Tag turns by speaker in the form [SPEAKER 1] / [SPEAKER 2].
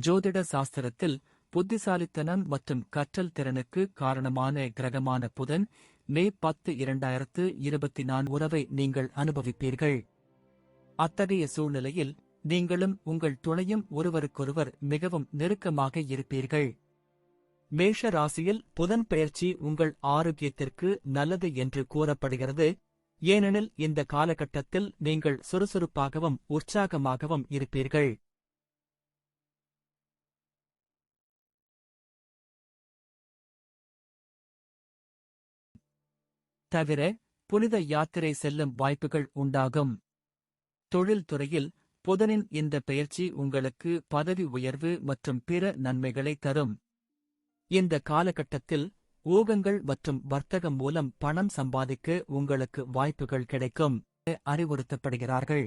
[SPEAKER 1] ஜோதிட சாஸ்திரத்தில் புத்திசாலித்தனம் மற்றும் கற்றல் திறனுக்கு காரணமான கிரகமான புதன் மே 10 2024 உறவை நீங்கள் அனுபவிப்பீர்கள். அத்தகைய சூழ்நிலையில் நீங்களும் உங்கள் துணையும் ஒருவருக்கொருவர் மிகவும் நெருக்கமாக இருப்பீர்கள். மேஷ ராசியில் புதன் பெயர்ச்சி உங்கள் ஆரோக்கியத்திற்கு நல்லது என்று கூறப்படுகிறது. ஏனெனில் இந்த காலகட்டத்தில் நீங்கள் சுறுசுறுப்பாகவும் உற்சாகமாகவும் இருப்பீர்கள். தவிர புனித யாத்திரை செல்லும் வாய்ப்புகள் உண்டாகும். தொழில்துறையில் புதனின் இந்த பெயர்ச்சி உங்களுக்கு பதவி உயர்வு மற்றும் பிற நன்மைகளை தரும். இந்த காலகட்டத்தில் ஊகங்கள் மற்றும் வர்த்தகம் மூலம் பணம் சம்பாதிக்க உங்களுக்கு வாய்ப்புகள் கிடைக்கும் அறிவுறுத்தப்படுகிறார்கள்.